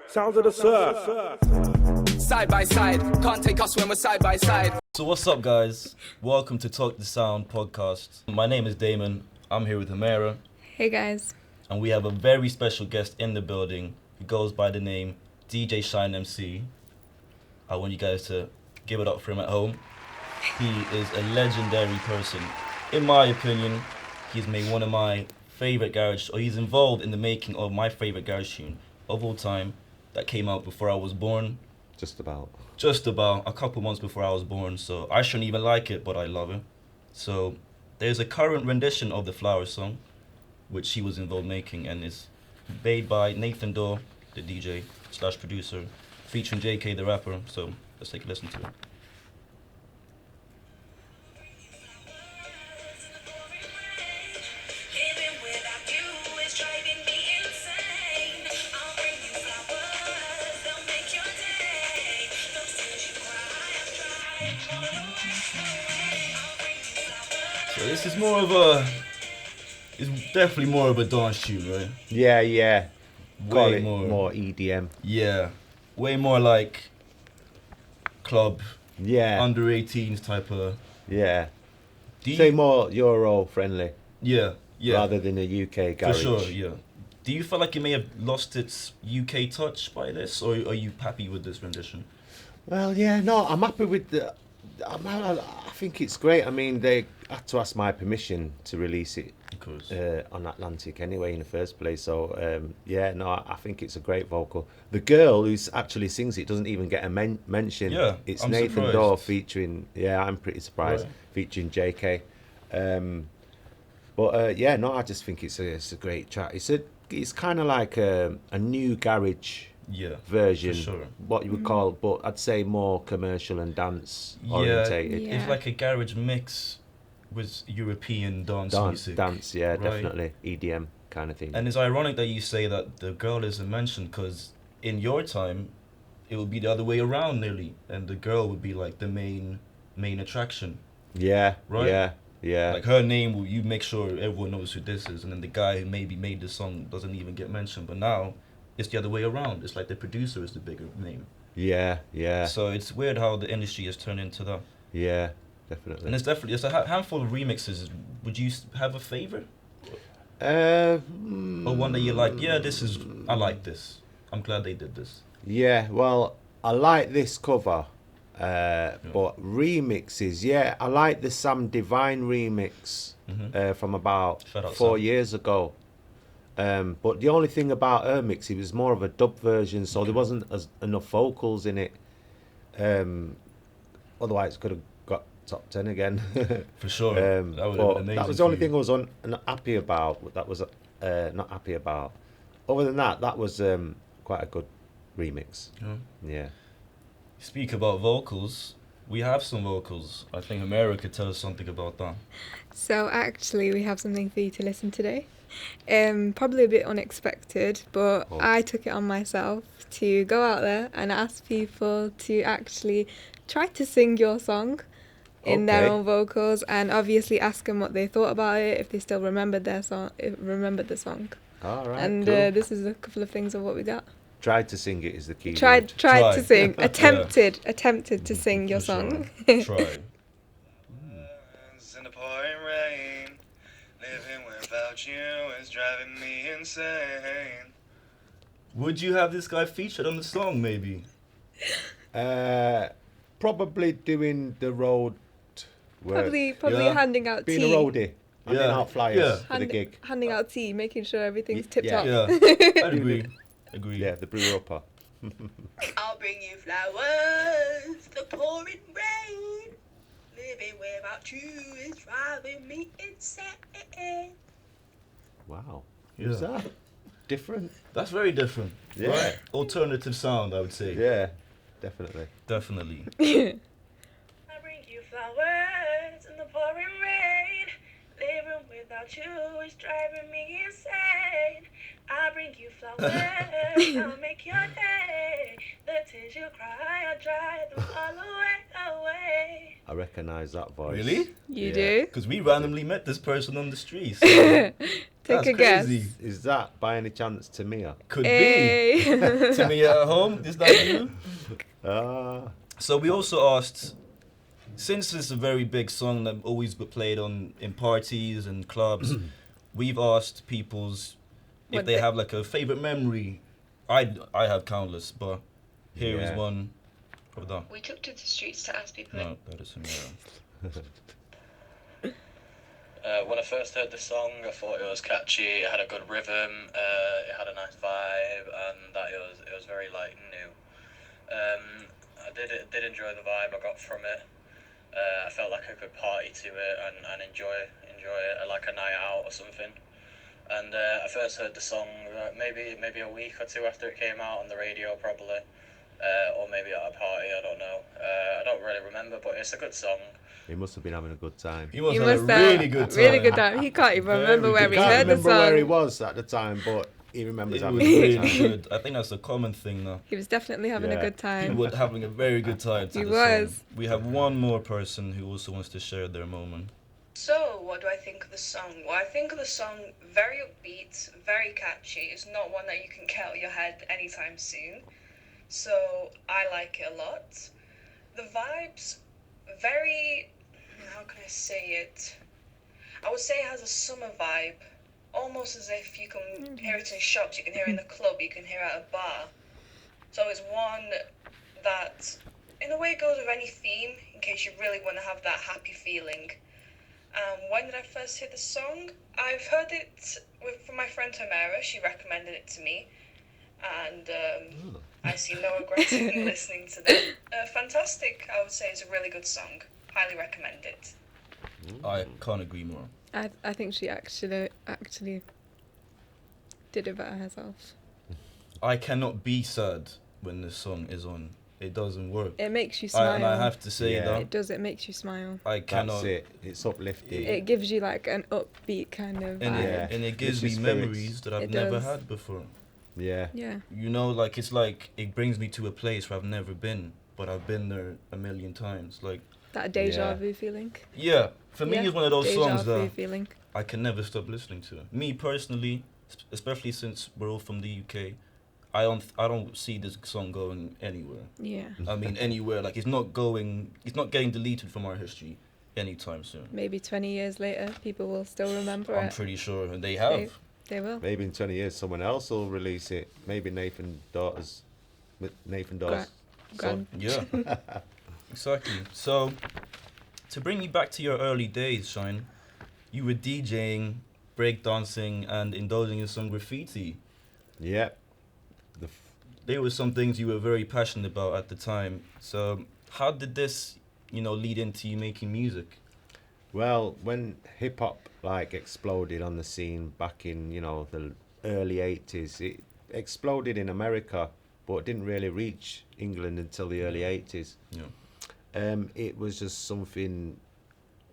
Sounds of the surf. Side by side, can't take us when we're side by side. So what's up, guys? Welcome to Talk the Sound podcast. My name is Damon. I'm here with Humera, Hey guys. and we have a very special guest in the building who goes by the name DJ Shine MC. I want you guys to give it up for him at home. He is a legendary person. In my opinion, he's made one of my favorite garage, or he's involved in the making of my favorite garage tune of all time that came out before I was born. Just about A couple months before I was born, so I shouldn't even like it, but I love it. So there's a current rendition of the Flower song, which he was involved making, and is made by Nathan Dawe, the DJ / producer, featuring JK the rapper. So let's take a listen to it. So this is it's definitely more of a dance tune, right? yeah. Call Way it more. more EDM. Yeah, way more like club, Yeah, under 18s type of. yeah. Do you- Say more Euro friendly Yeah. rather than a UK For garage. sure, yeah. Do you feel like it may have lost its UK touch by this, or are you happy with this rendition? Well, yeah, no, I'm happy with the. I think it's great. I mean, they had to ask my permission to release it Of course. on Atlantic anyway in the first place. So yeah, no, I think it's a great vocal. The girl who actually sings it doesn't even get a mention. Yeah, It's I'm Nathan surprised. Dawe featuring. Yeah, I'm pretty surprised Right. featuring JK. But yeah, no, I just think it's a great track. It's kind of like a new garage Yeah. version, For sure. what you would call, but I'd say more commercial and dance Yeah, orientated. Yeah. it's like a garage mix with European dance music. Dance, yeah, right? definitely EDM kind of thing. And it's ironic that you say that the girl isn't mentioned, because in your time, it would be the other way around nearly, and the girl would be like the main attraction. yeah, Right? yeah. Like her name, you make sure everyone knows who this is, and then the guy who maybe made the song doesn't even get mentioned. But now, it's the other way around. It's like the producer is the bigger name. yeah, yeah, So it's weird how the industry has turned into that. yeah, definitely. And it's a handful of remixes. Would you have a favorite? Uh, Or one that you like? Yeah, I like this. I'm glad they did this. yeah, well, I like this cover, but remixes, yeah, I like the Sam Divine remix from about Shout out 4 Sam. years ago. But the only thing about her mix, it was more of a dub version, so there wasn't enough vocals in it. Otherwise, it could have got top 10 again. For sure. That would have but been amazing. that was the only thing I was not happy about. That was not happy about. Other than that, that was quite a good remix. Yeah. Yeah. Speak about vocals. We have some vocals. I think Humera could tell us something about that. So actually we have something for you to listen today. Probably a bit unexpected, but Oh. I took it on myself to go out there and ask people to actually try to sing your song in their Okay. own vocals, and obviously ask them what they thought about it, if they still remembered the song. All right. And cool. this is a couple of things of what we got. Tried to sing it is the key. Tried word. to Try. sing, attempted to sing your For song. sure. Try. In the pouring rain, living without you is driving me insane. Would you have this guy featured on the song, maybe? Probably doing the road work. Probably Yeah. handing out Being tea. a roadie. Handing Yeah. out flyers Yeah. for the gig. Handing out tea, making sure everything's Y- tip yeah. top. Yeah. I'd agree. Yeah, the brewer upper. I'll bring you flowers, the pouring rain. Living without you is driving me insane. Wow. Yeah. Who's that? Different? That's very different. Yeah. Right? Alternative sound, I would say. Yeah, definitely. Definitely. I bring you flowers in the pouring rain. Living without you is driving me insane. I bring you flowers, I'll make your day. The tears you cry, I'll dry them all away. I recognise that voice. Really? You Yeah. do? Because we randomly met this person on the streets. Take That's a crazy. guess. Is that by any chance Tamia? Could be. Hey. Tamia at home, is that you? Ah, So we also asked, since it's a very big song that always be played in parties and clubs, we've asked people's if What they they- have like a favorite memory. I have countless, but here is Yeah. one. Hold on. We took to the streets to ask people. No, that is Samira. When I first heard the song, I thought it was catchy. It had a good rhythm. It had a nice vibe, and that it was very like new. I did enjoy the vibe I got from it. I felt like I could party to it and enjoy it like a night out or something. And I first heard the song maybe a week or two after it came out on the radio probably, or maybe at a party. I don't know. I don't really remember, but it's a good song. he must have been having a good time. He must You have must a have really good time. Really good time. He can't even Very remember where good we time. heard the remember where he song. was at the time, but he remembers It having was a good really time. good. I think that's a common thing now. He was definitely having a Yeah. good He time. was having a very good time. To He the was. Song. We have one more person who also wants to share their moment. So, what do I think of the song? Well, I think of the song very upbeat, very catchy. It's not one that you can get out of your head anytime soon. So, I like it a lot. The vibes, very, how can I say it? I would say it has a summer vibe. Almost as if you can hear it in shops, you can hear it in the club, you can hear it at a bar. So it's one that, in a way, goes with any theme, in case you really want to have that happy feeling. When did I first hear the song? I've heard it from my friend Tamara. She recommended it to me. And I see no regret in listening to them. Fantastic, I would say it's a really good song. Highly recommend it. I can't agree more. I think she actually did it better herself. I cannot be sad when this song is on. It doesn't work. It makes you smile. And I have to say Yeah. that It does. It makes you smile. I That's cannot. it. It's uplifting. It gives you like an upbeat kind of And vibe. Yeah. and it gives me Lifts your spirits. memories that I've It never does. had before. Yeah. Yeah. You know, like it's like it brings me to a place where I've never been, but I've been there a million times. Like, That deja Yeah. vu feeling. yeah, for me Yeah, it's one of those deja songs vu that feeling. I can never stop listening to. Me personally, especially since we're all from the UK, I don't see this song going anywhere. Yeah. I mean anywhere. Like it's not getting deleted from our history anytime soon. Maybe 20 years later, people will still remember I'm it. pretty sure and they have. They will. Maybe in 20 years someone else will release it. Maybe Nathan Dawes. Grand. Yeah, exactly. So, to bring you back to your early days, Shine, you were DJing, breakdancing, and indulging in some graffiti. Yep. There were some things you were very passionate about at the time. So, how did this, lead into you making music? Well, when hip hop like exploded on the scene back in, the early 80s, it exploded in America, but didn't really reach England until the early 80s. Yeah. It was just something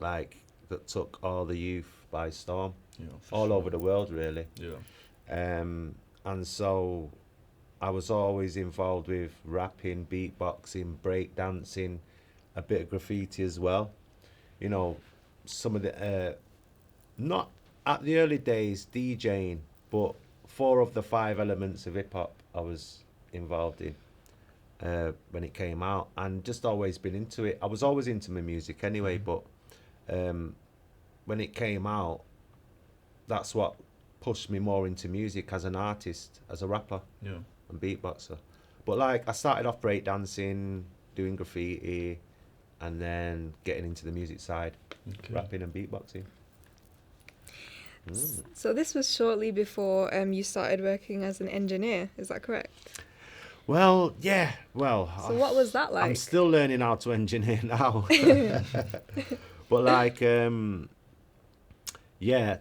like that took all the youth by storm, Yeah. for all sure. over the world, really. Yeah. And so I was always involved with rapping, beatboxing, breakdancing, a bit of graffiti as well. Some of the not at the early days DJing, but 4 of the 5 elements of hip hop I was involved in when it came out, and just always been into it. I was always into my music anyway, but when it came out, that's what pushed me more into music as an artist, as a rapper Yeah. and beatboxer. But like I started off breakdancing, doing graffiti, and then getting into the music side, Okay. rapping and beatboxing. So this was shortly before you started working as an engineer. Is that correct? Well, yeah. Well, So what was that like? I'm still learning how to engineer now. But like, yeah.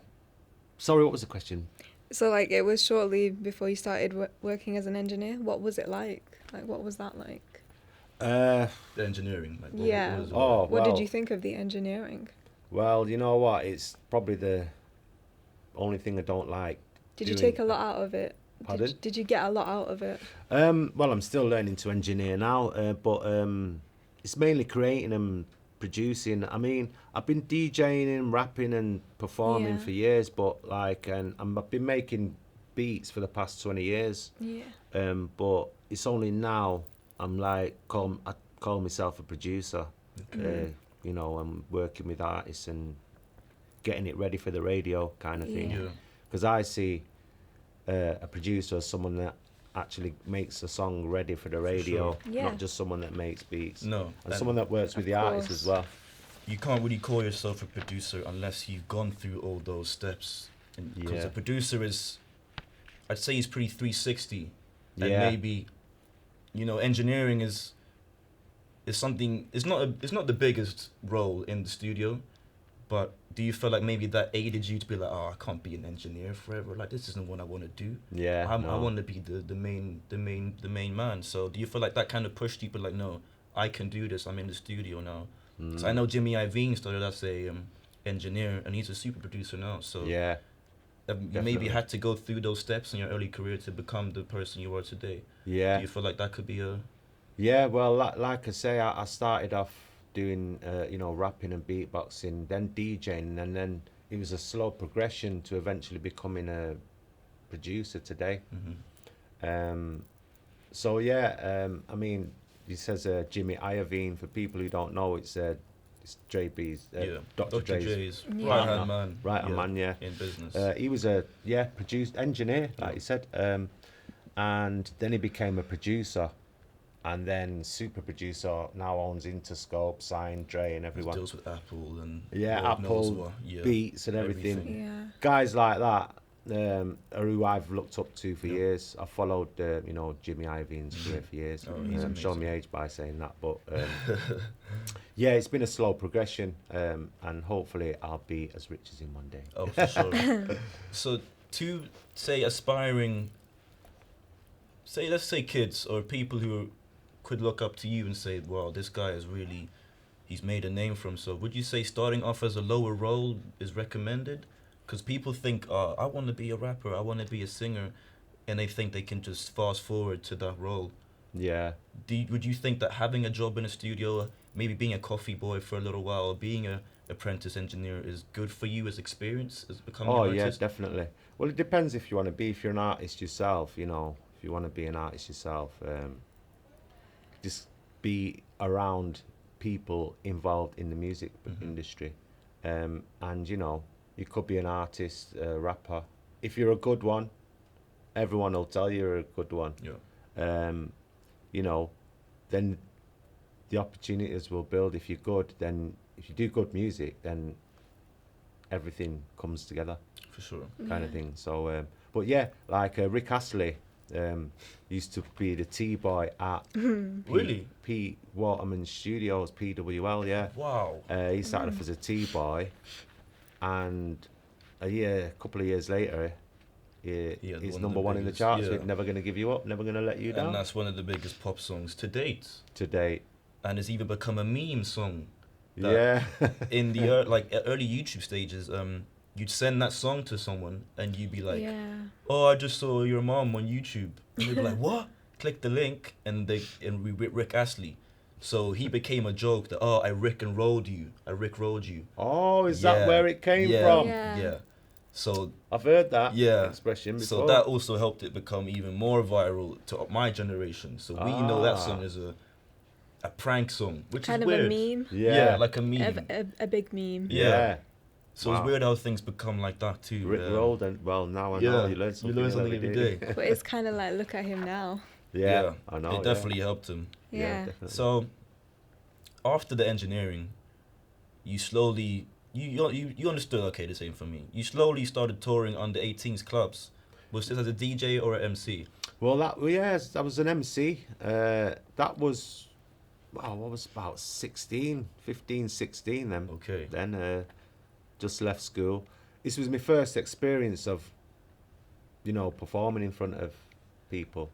Sorry, what was the question? So like it was shortly before you started working as an engineer. What was it like? Like what was that like? The engineering. Like, what Yeah. was it? Oh, What did well, you think of the engineering? Well, you know what? It's probably the only thing I don't like. Did you doing. take a lot out of it? Pardon? Did you get a lot out of it? Well, I'm still learning to engineer now, but it's mainly creating them producing. I mean, I've been DJing and rapping and performing Yeah. for years, but like, and I've been making beats for the past 20 years. Yeah. But it's only now I'm like, I call myself a producer. You know, I'm working with artists and getting it ready for the radio kind of thing. Yeah. Because I see a producer as someone that actually makes a song ready for the radio, Yeah. not just someone that makes beats. No, And someone that works with the artist course. as well. you can't really call yourself a producer unless you've gone through all those steps. Because Yeah. a producer is, I'd say, he's pretty 360, and Yeah. maybe, you know, engineering is something. It's not the biggest role in the studio, but do you feel like maybe that aided you to be like, oh, I can't be an engineer forever. Like, this isn't what I want to do. Yeah. I no. want to be the main man. So do you feel like that kind of pushed you, but like, no, I can do this. I'm in the studio now. So I know Jimmy Iovine started as a engineer, and he's a super producer now. So Yeah. you maybe definitely. had to go through those steps in your early career to become the person you are today. Yeah. Do you feel like that could be a Yeah, well, like I say, I started off doing, you know, rapping and beatboxing, then DJing, and then it was a slow progression to eventually becoming a producer today. So yeah, I mean, he says Jimmy Iovine. For people who don't know, it's JB's, Dr. Dre's Dre's Yeah. right hand man, right-hand man, yeah. in business. He was a produced engineer, like you said, and then he became a producer, and then super producer. Now owns Interscope, Sign, Dre, and He everyone. deals with Apple and Yeah, Lord knows Apple, what. Yeah, Beats, and everything. Yeah. Guys like that are who I've looked up to for Yeah. years. I followed, you know, Jimmy Iovine's career for years. Oh, he's I'm showing my amazing. age by saying that, but yeah, it's been a slow progression, and hopefully I'll be as rich as him one day. Oh, for sure. So to say aspiring, let's say kids or people who could look up to you and say, wow, this guy is really, he's made a name for himself. Would you say starting off as a lower role is recommended? Because people think, oh, I want to be a rapper, I want to be a singer, and they think they can just fast forward to that role. Yeah. Would you think that having a job in a studio, maybe being a coffee boy for a little while, being a apprentice engineer is good for you as experience, as becoming Oh an yeah, artist? definitely. Well, it depends if you want to be. If you're an artist yourself, you know, if you want to be an artist yourself, just be around people involved in the music industry, and you know, you could be an artist, a rapper. If you're a good one, everyone will tell you're a good one. Yeah. You know, then the opportunities will build. If you're good, then if you do good music, then everything comes together, For sure. kind of thing. So, but yeah, like Rick Astley used to be the T-boy at Really? Pete Waterman Studios, PWL. Yeah, Wow. he started off as a T-boy, and a couple of years later, Yeah, he's one of number the one in the biggest, charts yeah. with "Never Gonna Give You Up," "Never Gonna Let You Down" And that's one of the biggest pop songs to date. to date. And it's even become a meme song. That Yeah. In the early YouTube stages, you'd send that song to someone and you'd be like, Yeah. oh, I just saw your mom on YouTube. And they'd be like, what? Click the link and we with Rick Astley. So he became a joke that, oh, I Rick and rolled you. I Rick rolled you. Oh, is Yeah, that where it came yeah, from? Yeah. Yeah. So I've heard that yeah, expression before. so that also helped it become even more viral to my generation. So we know that Ah. song as a prank song, which Kind is of weird. a meme. Yeah. like a meme. A big meme. Yeah. So Wow. it's weird how things become like that too. Rick rolled, and well, now I know you learn something. every day. But it's kind of like, look at him now. Yeah, I know. It definitely helped him. Yeah. definitely. So after the engineering, you slowly you understood. Okay, the same for me. You slowly started touring on the 18s clubs. Was this as a DJ or an MC? Well, that was an MC. That was, wow, what was about 15, 16 then. Okay. Then just left school. This was my first experience of, you know, performing in front of people.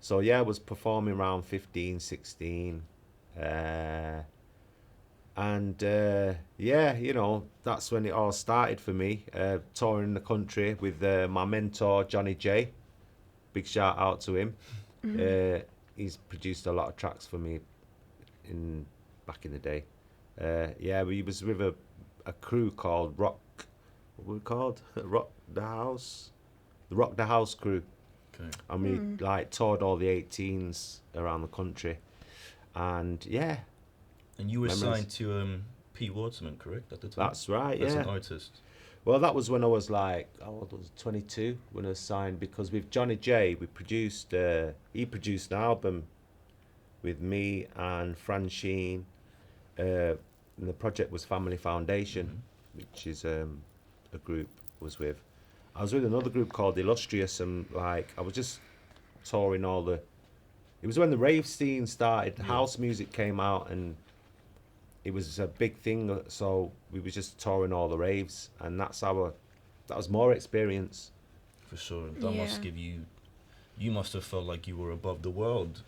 So yeah, I was performing around 15, 16. And yeah, you know, that's when it all started for me, touring the country with my mentor Johnny J. Big shout out to him. He's produced a lot of tracks for me in back in the day. Yeah, we was with a crew called Rock. What were we called? Rock the House. The Rock the House crew. Okay. And we like toured all the 18s around the country. And yeah, And you were Memories. signed to Pete Waterman, correct, at the time? that's right. As Yeah. an artist. Well, that was when I was like, I was 22 when I was signed, because with Johnny J, we produced, he produced an album with me and Fran Sheen, and the project was Family Foundation, which is a group I was with. I was with another group called Illustrious, and like I was just touring all the. It was when the rave scene started. House music came out, and it was a big thing. So we were just touring all the raves, and that was more experience. For sure. That must Yeah. give you. You must have felt like you were above the world.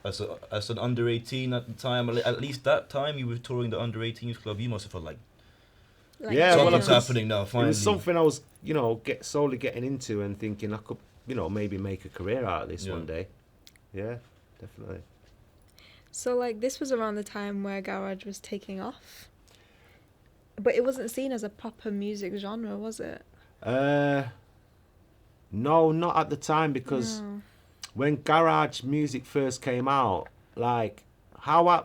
As an under 18 at the time, at least that time you were touring the under 18s club. You must have felt like Yeah, well, something's because happening now. It Finally, was something I was, slowly getting into and thinking I could, maybe make a career out of this Yeah. one day. Yeah, definitely. So like this was around the time where garage was taking off, but it wasn't seen as a proper music genre, was it? No, not at the time, because No. when garage music first came out, like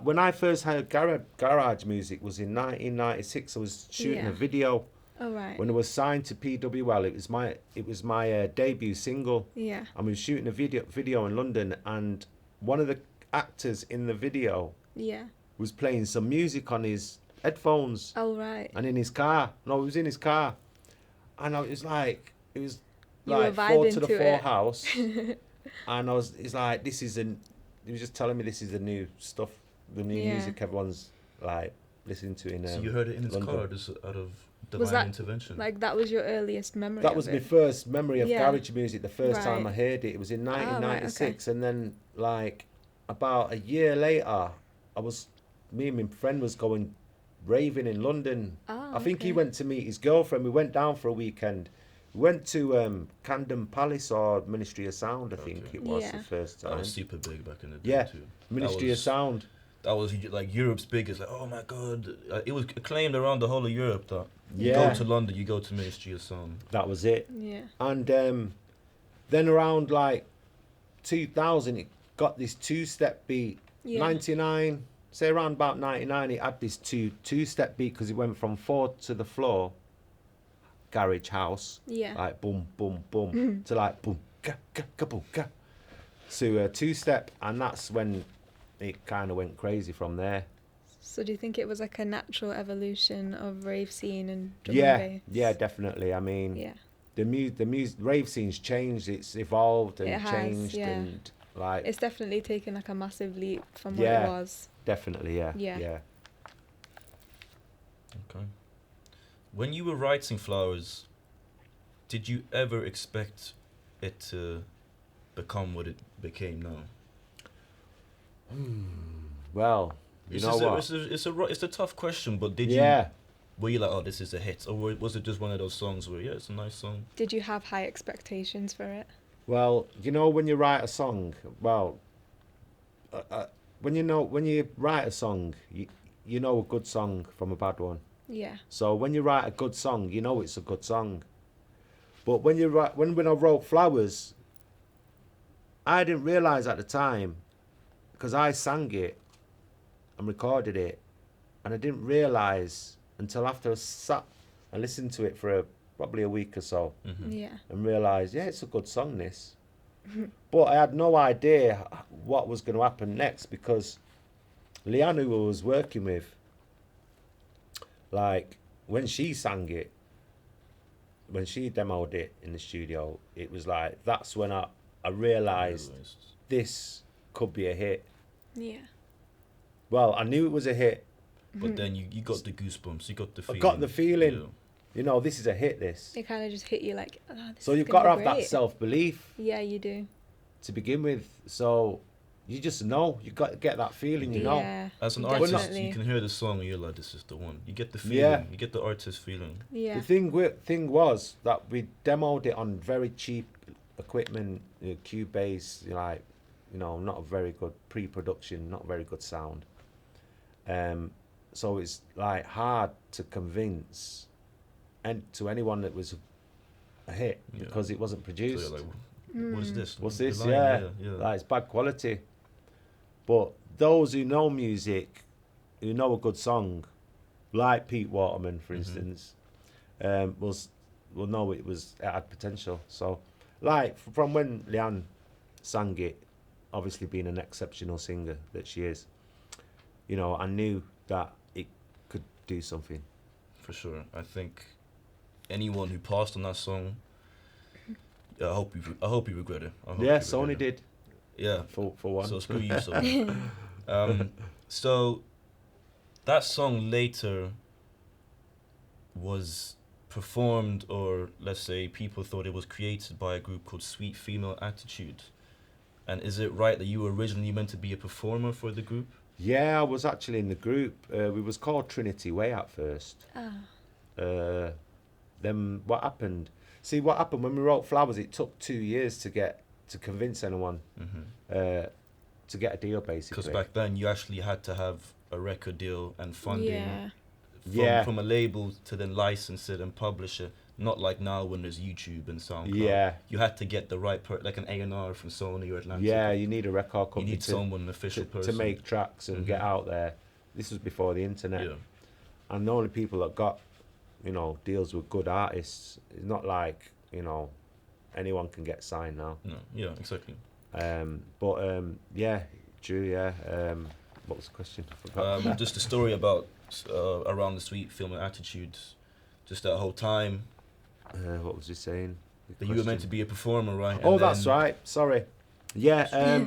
when I first heard garage music was in 1996. I was shooting Yeah. a video Oh right. when I was signed to PWL. It was my debut single. Yeah. And we were shooting a video in London, and one of the actors in the video Yeah. was playing some music on his headphones Oh right. and in his car. No, it was in his car, and it was You like were 4 vibing to the to 4 it. house, and it's like he was just telling me this is the new stuff, the new Yeah. music everyone's like listening to in. so you heard it in his London. car, just out of divine Was that intervention. like that was your earliest memory? That of was my it? first memory of Yeah. garage music. The first time I Right. heard it, it was in Ah, right, 1996, and then like about a year later, me and my friend was going raving in London. Ah, I think he okay. went to meet his girlfriend. We went down for a weekend. We went to Camden Palace or Ministry of Sound, I think Okay. it was Yeah. the first that time. was super big back in the day Yeah. too. Ministry of was- Sound. That was like Europe's biggest. Like, oh my god, it was acclaimed around the whole of Europe. That you Yeah. go to London, you go to Ministry of Sound. That was it. Yeah. And then around like 2000, it got this two-step beat. Yeah. 99, say around about 99, it had this two-step beat because it went from 4 to the floor, garage house, Yeah. like boom, boom, boom, to like boom, ga, ga, ga, boom, ga. So a two-step, and that's when it kind of went crazy from there. So do you think it was like a natural evolution of rave scene and drum Yeah, and bass? yeah, definitely. I mean, Yeah. the rave scene's changed. It's evolved and It has, changed, yeah. and like It's definitely taken like a massive leap from what Yeah. it was. definitely, yeah, Yeah. yeah. Okay. When you were writing Flowers, did you ever expect it to become what it became now? Well, you know what? It's a tough question, but Yeah. were you like, oh, this is a hit, or was it just one of those songs where, yeah, it's a nice song? Did you have high expectations for it? Well, when you write a song, when you write a song, you know a good song from a bad one. Yeah. So when you write a good song, you know it's a good song. But when I wrote Flowers, I didn't realize at the time, because I sang it and recorded it, and I didn't realize until after I sat and listened to it for probably a week or so, Yeah. and realised, yeah, it's a good song, this. But I had no idea what was going to happen next, because Leanne, who I was working with, like, when she sang it, when she demoed it in the studio, it was like, that's when I realised this could be a hit. Yeah. Well, I knew it was a hit. But then you got the goosebumps, you got the I feeling. got the feeling. This is a hit, this. It kind of just hit you like, oh, this So is you've gonna got to be have that great. self-belief Yeah, you do. to begin with. So you just know. You got to get that feeling, you know. Yeah. As an definitely. artist, you can hear the song and you're like, this is the one. You get the feeling, Yeah. you get the artist feeling. Yeah. The thing was that we demoed it on very cheap equipment, Cubase, not a very good pre-production, not very good sound. So it's like hard to convince and to anyone that was a hit Yeah. because it wasn't So produced. you're like, what is this? What's The this? line, Yeah. Like it's bad quality. But those who know music, who know a good song, like Pete Waterman, for instance, will know it had potential. So, like from when Leanne sang it, obviously being an exceptional singer that she is, you know, I knew that it could do something. For sure. I think anyone who passed on that song, I hope you regret it. I hope Yeah, you Sony regret it. did Yeah. for one. So screw you, Sony. So that song later was performed, or let's say people thought it was created by a group called Sweet Female Attitude. And is it right that you were originally meant to be a performer for the group? Yeah, I was actually in the group. We was called Trinity Way at first. Then what happened? See, what happened when we wrote Flowers? It took 2 years to convince anyone to get a deal, basically. Because back then you actually had to have a record deal and funding Yeah. from a label to then license it and publish it. Not like now when there's YouTube and SoundCloud. Yeah. You had to get the right like an A&R from Sony or Atlantic. Yeah, you need a record You company need someone, an official to person. make tracks and get out there. This was before the internet. Yeah. And the only people that got, you know, deals with good artists, it's not like, you know, anyone can get signed now. No. Yeah. Exactly. Yeah, Drew, yeah. What was the question? I forgot. Just a story about around the Sweet Film and Attitude. Just that whole time What was he saying? The that you were meant question. to be a performer, right? Oh, And that's then- right. Sorry. Yeah.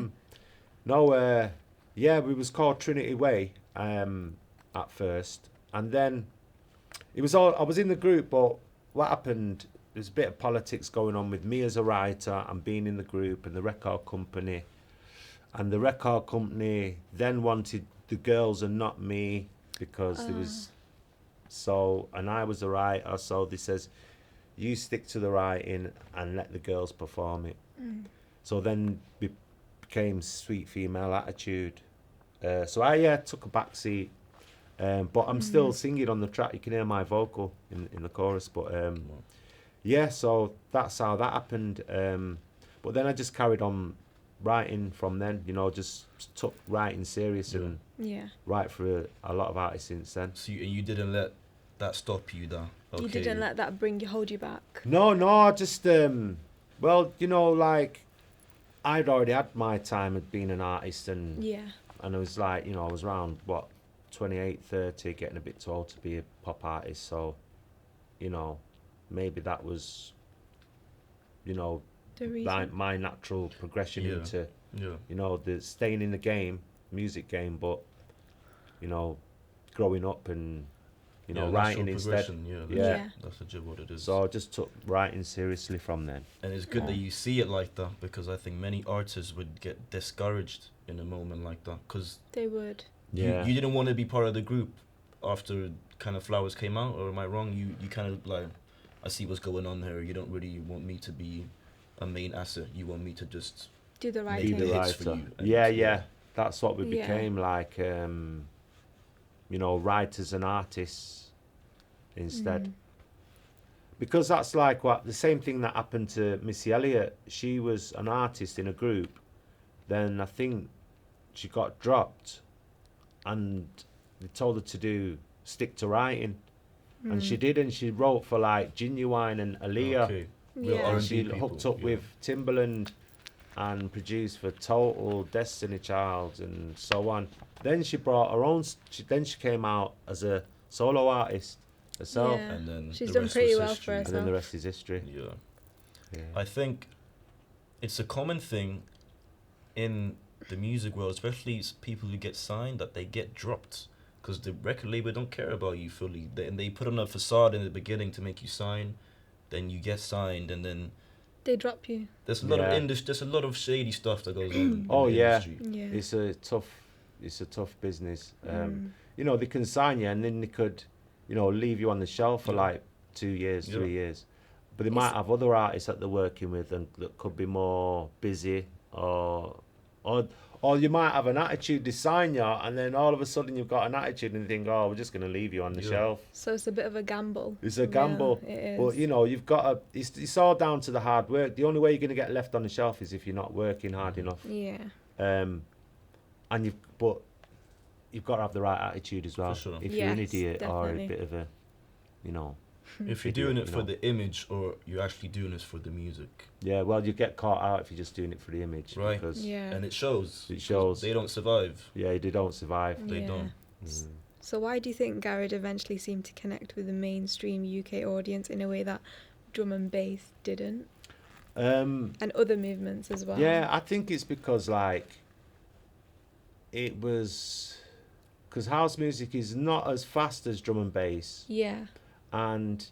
No. Yeah, we was called Trinity Way at first, and then it was all. I was in the group, but what happened? There's a bit of politics going on with me as a writer and being in the group and the record company, and the record company then wanted the girls and not me because there was. So, and I was a writer, so they says, you stick to the writing and let the girls perform it. So then we became Sweet Female Attitude. So I took a back seat, but I'm still singing on the track. You can hear my vocal in the chorus. But yeah, so that's how that happened. But then I just carried on writing from then. You know, just took writing serious and Yeah. write for a lot of artists since then. So you didn't let that stop you, though. You didn't let that hold you back. No, just well, you know, like I'd already had my time of being an artist, and Yeah. I was like, you know, I was around 28, 30, getting a bit too old to be a pop artist. So, you know, maybe that was, you know, The reason. like my natural progression Yeah. into, Yeah. you know, the staying in the game, music game, but you know, growing up and you know, Yeah, writing natural instead. progression, Yeah. Yeah. That's legit what it is. So I just took writing seriously from then. And it's good that you see it like that, because I think many artists would get discouraged in a moment like that, because They would. Yeah. you didn't want to be part of the group after kind of Flowers came out, or am I wrong? You kind of like, I see what's going on here. You don't really want me to be a main asset. You want me to just Do the right Be Be thing. the hits for writer. you, and Yeah, yeah. yeah. That's what we Yeah. became, like, you know, writers and artists instead. Because that's like the same thing that happened to Missy Elliott. She was an artist in a group. Then I think she got dropped, and they told her to stick to writing. And she did, and she wrote for like Genuine and Aaliyah. okay, real Yeah. R&B And she people, hooked up yeah. with Timbaland and produced for Total, Destiny Child, and so on. Then she brought her own. Then she came out as a solo artist herself, Yeah. And then She's the done rest pretty was well history. for and then the herself. rest is history. Yeah. Yeah. I think it's a common thing in the music world, especially people who get signed, that they get dropped because the record label don't care about you fully. They put on a facade in the beginning to make you sign, then you get signed, and then They drop you. there's a lot Yeah. of there's a lot of shady stuff that goes on. In Oh, the yeah. industry. Yeah. It's a tough business. You know, they can sign you, and then they could, you know, leave you on the shelf for Yeah. like 2 years, Yeah. 3 years. But they might have other artists that they're working with and that could be more busy, or Or you might have an attitude, they sign you, and then all of a sudden you've got an attitude and you think, oh, we're just going to leave you on the Yeah. shelf. So it's a bit of a gamble. It's a gamble. Yeah, it is. But, you know, you've got to, it's all down to the hard work. The only way you're going to get left on the shelf is if you're not working hard enough. Yeah. And but you've got to have the right attitude as well. For sure. If you're an Yes, idiot or a definitely. bit of a, you know, If you're Idiot, doing it you for know. the image or you're actually doing this for the music, yeah, well, you get caught out if you're just doing it for the image. Right. Because, Yeah. and it shows. It shows. They don't survive. yeah, they don't survive. They Yeah. don't. So why do you think garage eventually seemed to connect with the mainstream UK audience in a way that drum and bass didn't, and other movements as well? Yeah, I think it's because, like, it was... Because house music is not as fast as drum and bass. Yeah. And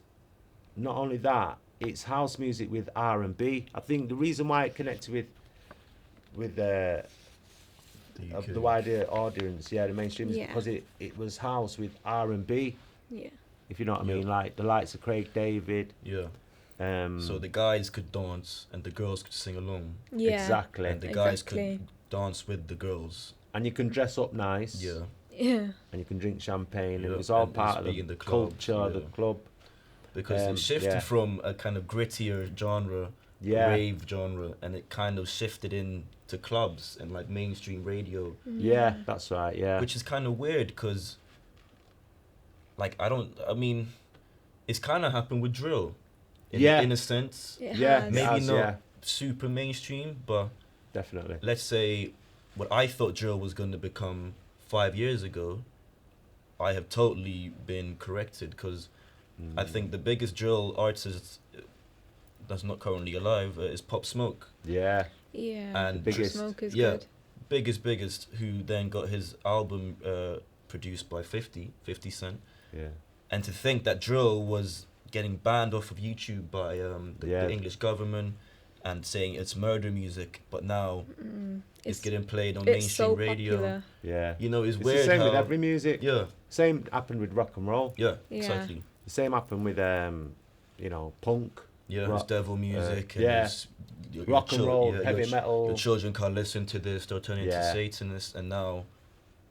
not only that, it's house music with R&B. I think the reason why it connected with The UK. the wider audience, yeah, the mainstream, is Yeah. because it was house with R&B, Yeah. if you know what I Yeah. mean, like the likes of Craig David. Yeah. Um, So the guys could dance and the girls could sing along. Yeah. exactly, And the guys Exactly. could dance with the girls. and you can dress up nice. Yeah. Yeah. And you can drink champagne, and Yeah, it was all and part just of be the, in the club, culture, the yeah. club. Because it shifted yeah. from a kind of grittier genre, Yeah. rave genre, and it kind of shifted into clubs and like mainstream radio, Yeah, that's right. Yeah, which is kind of weird because, like, I mean, it's kind of happened with drill, Yeah. in a sense. It yeah, has. it Maybe has, not yeah, super mainstream, but definitely. let's say what I thought drill was going to become 5 years ago, I have totally been corrected because I think the biggest drill artist that's not currently alive is Pop Smoke. Yeah, Yeah. And biggest- Smoke is yeah, good. biggest, who then got his album produced by 50 Cent. yeah, And to think that drill was getting banned off of YouTube by Yeah. the English government and saying it's murder music, but now it's getting played on It's mainstream so radio. popular. yeah. You know, it's It's weird the same how with every music. yeah, Same happened with rock and roll. yeah, Yeah. exactly. The same happened with you know, punk, Yeah, Rock, it's devil music. And yeah. it's, your rock and roll, your heavy metal. Your children can't listen to this; they'll turn into Yeah. Satanists, and now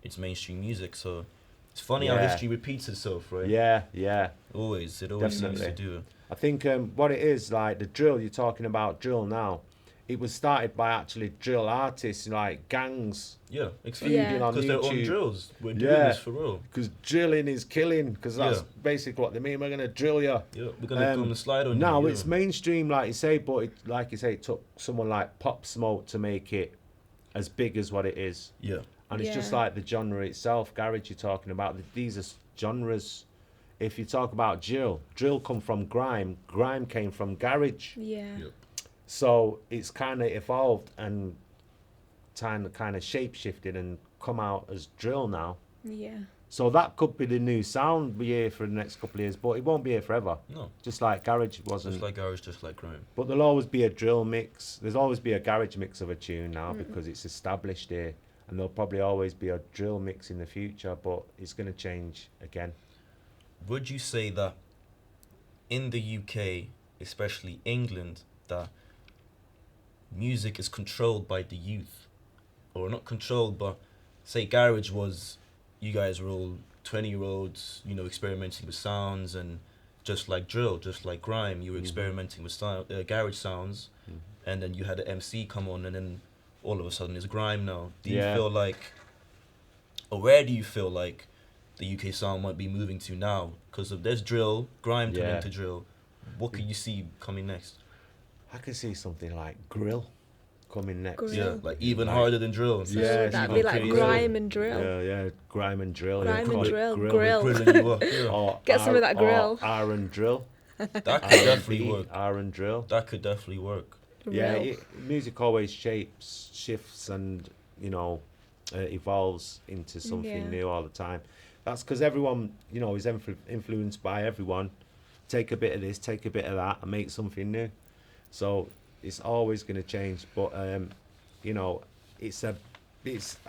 it's mainstream music. So it's funny how Yeah. history repeats itself, right? Yeah, yeah. Always, it always seems to Definitely. do. I think what it is, like the drill, you're talking about drill now, it was started by actually drill artists, like gangs, Yeah, Yeah. exactly. on Because they're on YouTube. drills. We're doing Yeah. this for real. because drilling is killing, because that's Yeah. basically what they mean. We're going to drill you. Yeah, we're gonna come and slide on you. Now yeah. it's mainstream, like you say, but like you say, it took someone like Pop Smoke to make it as big as what it is. Yeah, And it's just Yeah. like the genre itself, garage you're talking about. These are genres. If you talk about drill come from grime came from garage. Yeah. yeah, So it's kind of evolved and kind of shape shifted and come out as drill now. Yeah. So that could be the new sound be here for the next couple of years, but it won't be here forever. no, Just like garage wasn't. just like garage, just like grime. But there'll always be a drill mix. There's always be a garage mix of a tune now because it's established here. And there'll probably always be a drill mix in the future, but it's going to change again. Would you say that in the UK, especially England, that music is controlled by the youth? Or not controlled, but say garage was, you guys were all 20-year-olds, you know, experimenting with sounds, and just like drill, just like grime, you were experimenting with garage sounds, and then you had an MC come on, and then all of a sudden it's grime now. Do you Yeah. feel like, or where do you feel like the UK sound might be moving to now? Because if there's drill, grime turning Yeah. into drill, what could you see coming next? I can see something like grill coming next. Grill. Yeah, like even Like- harder than drill. So Yeah, that'd even be like crazier. grime and drill. Yeah, grime and drill. Grime call and it drill, grill. grill. Grilling you up, yeah. Or Get some of that grill. Or R and drill. That could definitely R&B, work. R and drill. That could definitely work. Yeah, Real. music always shifts, and evolves into something Yeah. new all the time. That's because everyone, is influenced by everyone. Take a bit of this, take a bit of that, and make something new. So it's always going to change. But I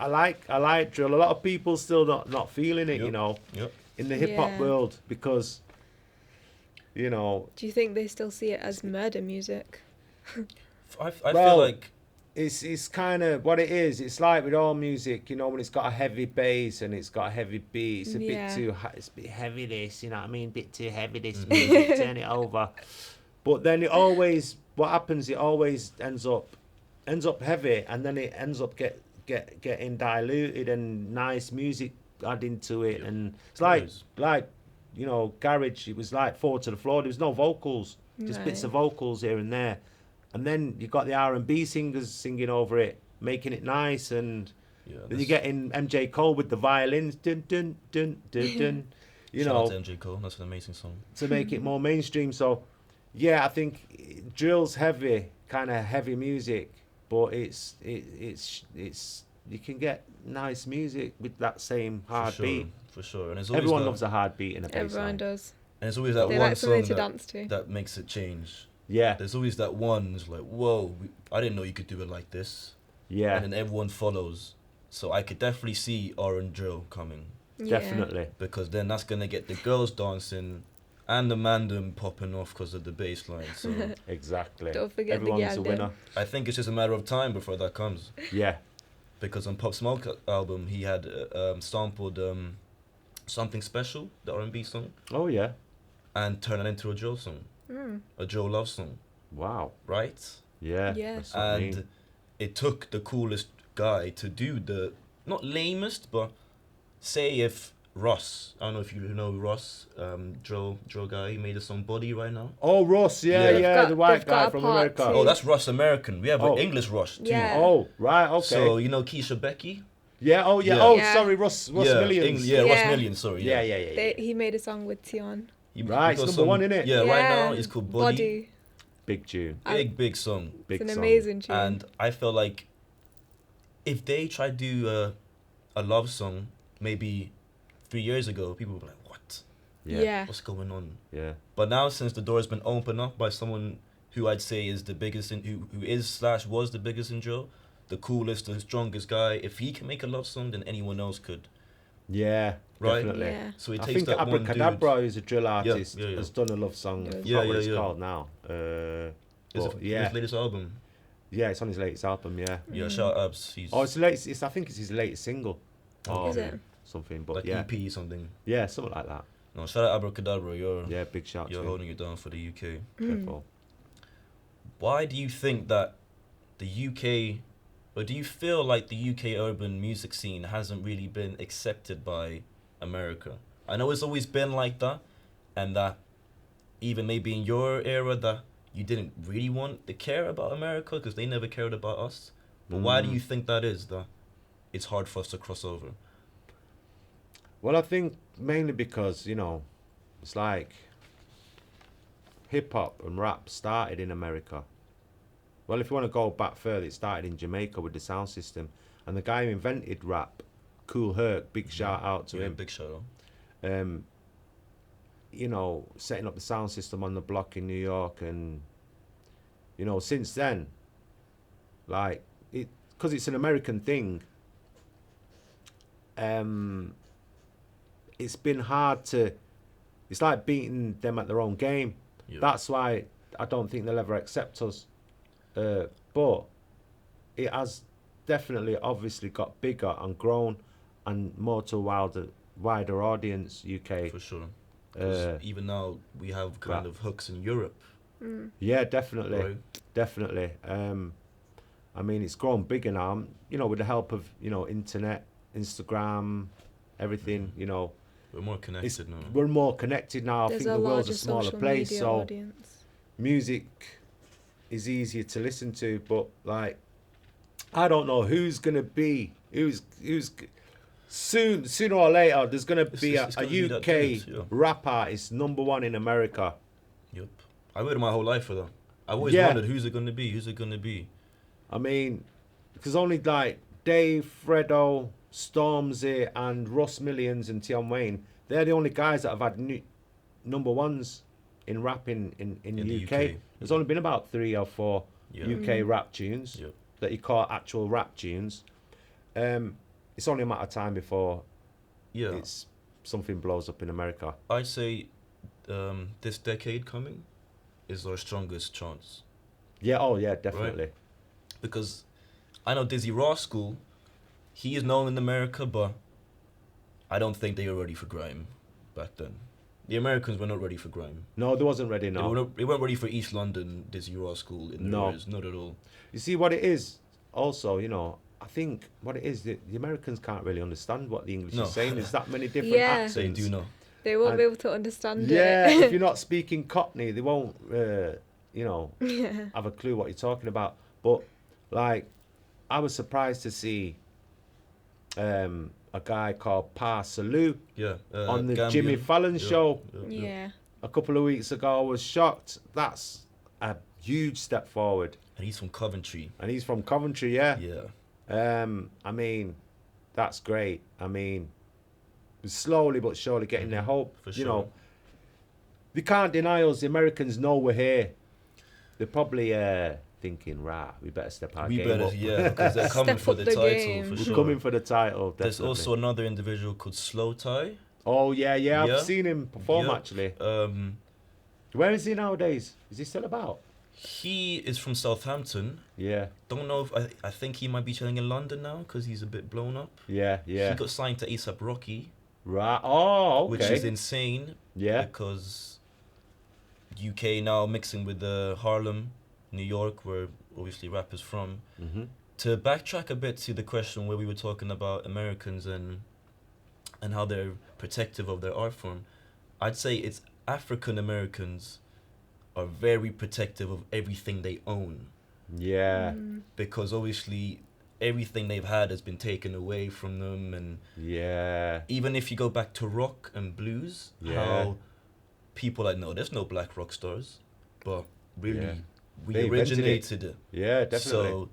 like drill. A lot of people still not feeling it. Yep. Yep. In the hip hop Yeah. world, because Do you think they still see it as murder music? I Well, feel like it's kind of what it is. It's like with all music, you know, when it's got a heavy bass and it's got a heavy beat, it's a bit too it's a bit heavy this, you know what I mean? Bit too heavy this music, turn it over. But then it always, what happens, it always ends up heavy, and then it ends up getting diluted and nice music adding to it. And it's like you know, garage, it was like 4 to the floor, there was no vocals, just bits of vocals here and there. And then you got the R&B singers singing over it, making it nice, and then you get in MJ Cole with the violins, dun dun dun dun dun. You Shout know, out to MJ Cole. That's an amazing song. to make it more mainstream. So, yeah, I think drill's heavy, kind of heavy music, but it's you can get nice music with that same hard beat. For sure. And it's always Everyone loves a hard beat in a bass Everyone line. does. And it's always that They one like song something to dance to. that makes it change. Yeah, There's always that one. It's like, whoa, I didn't know you could do it like this. yeah, And then everyone follows. So I could definitely see R and drill coming, Yeah. definitely. because then that's gonna get the girls dancing, and the mandem popping off because of the bass line. So Exactly. Don't forget the Everyone's a Yalden. winner. I think it's just a matter of time before that comes. Yeah, Because on Pop Smoke album, he had sampled Something Special, the R&B song, oh yeah, and turned it into a drill song, a drill love song, wow, right? yeah. Yeah. That's what I And mean. it took the coolest guy to do the, not lamest, but say if Ross, I don't know if you know Ross, drill guy, he made a song Body right now. Oh, Ross, yeah, Yeah. yeah, They've the got- white they've got guy a from part America. two. Oh, that's Ross American. We have Oh. an English Ross too. Yeah. Oh, right, okay. So you know Keisha Becky? yeah, oh yeah, Yeah. oh Yeah. sorry, Ross yeah, Millions. Ross Yeah. Millions, sorry. yeah, yeah, yeah. He made a song with Tion. He Right, got it's number one, innit? Yeah, right now it's called Body. Big tune, Big song. big It's an song. amazing tune. And I feel like if they tried to do a love song maybe 3 years ago, people would be like, what? Yeah. What's going on? Yeah, But now since the door has been opened up by someone who I'd say is the biggest, who is / was the biggest in drill, the coolest, the strongest guy, if he can make a love song, then anyone else could. yeah, Right? definitely. Yeah. So it I takes think that one dude. Abracadabra, who's a drill artist, yeah. has done a love song. Yeah. I forgot Yeah, what it's yeah. called now. Is But it yeah, his latest album? yeah, it's on his latest album. Yeah. Yeah, shout out Abs. He's Oh, it's latest. I think it's his latest single. Oh, Is it? Something, but like yeah, EP something. yeah, something like that. No, shout out Abracadabra. Yeah, big shout You're to him. holding it down for the UK. Careful. Why do you think that the UK, or do you feel like the UK urban music scene hasn't really been accepted by America? I know it's always been like that, and that even maybe in your era that you didn't really want to care about America because they never cared about us. But why do you think that is, that it's hard for us to cross over? Well, I think mainly because, you know, it's like hip hop and rap started in America. Well, if you want to go back further, it started in Jamaica with the sound system. And the guy who invented rap, Kool Herc, big shout out to Yeah, him. big shout out. You know, setting up the sound system on the block in New York. And, you know, since then, like, because it's an American thing, it's been hard to, it's like beating them at their own game. Yeah. That's why I don't think they'll ever accept us. But it has definitely obviously got bigger and grown and more to a wider audience, UK. For sure. 'Cause Uh, even now we have kind rap. of hooks in Europe, Yeah, definitely. right? Definitely. I mean, it's grown bigger now, you know, with the help of, you know, internet, Instagram, everything, you know. We're more It's, connected now. we're more connected now. I There's think a the world's a larger smaller social place, media so audience. music is easier to listen to. But like, I don't know who's gonna be sooner or later. There's gonna be it's gonna be a that UK dude, yeah. rap artist #1 in America. Yep. I waited my whole life for that. I always Yeah. wondered who's it gonna be. Who's it gonna be? I mean, because only like Dave, Fredo, Stormzy, and Russ Millions and Tion Wayne, they're the only guys that have had #1s in rap in the the UK. UK. There's only been about 3 or 4 Yeah. UK rap tunes Yep. that you call actual rap tunes. It's only a matter of time before Yeah. it's something blows up in America. I'd say this decade coming is our strongest chance, Yeah, oh yeah, definitely. because I know Dizzy Rascal, he is known in America, but I don't think they were ready for grime back then. The Americans were not ready for grime. No, they wasn't ready. They, No, they weren't ready for East London Dizzy Rascal in the No. words, not at all. you see what it is. Also, you know, I think what it is, the Americans can't really understand what the English No. is saying. There's that many different Yeah. accents. They do know. They won't And- be able to understand Yeah, it. if you're not speaking Cockney, they won't, you know, Yeah. have a clue what you're talking about. But like, I was surprised to see a guy called Pa Salou Yeah. on the Gambian. Jimmy Fallon Yeah, show Yeah. a couple of weeks ago. I was shocked. That's a huge step forward, And he's from Coventry. and he's from Coventry. Yeah. Yeah. I mean, that's great. I mean, slowly but surely getting their hope. For You sure. know, they can't deny us. The Americans know we're here. They're probably thinking, right, we better step our We game better, up. yeah, because they're coming Step for up the the title, game. for We're sure. coming for the title. There's Definitely. also another individual called Slow Tie. Oh yeah. Yeah. I've seen him perform Yeah. actually. Um, Where is he nowadays? Is he still about? he is from Southampton. Yeah. Don't know if I think he might be chilling in London now because he's a bit blown up. Yeah. He got signed to ASAP Rocky, Right. Oh, okay. which is insane Yeah. because UK now mixing with Harlem, New York, where obviously rap is from. Mm-hmm. To backtrack a bit to the question where we were talking about Americans and how they're protective of their art form, I'd say it's African Americans are very protective of everything they own Yeah. because obviously everything they've had has been taken away from them, and Yeah. even if you go back to rock and blues, Yeah. how people like, no, there's no black rock stars, but really Yeah. we They invented it. originated it. Yeah. Definitely. So,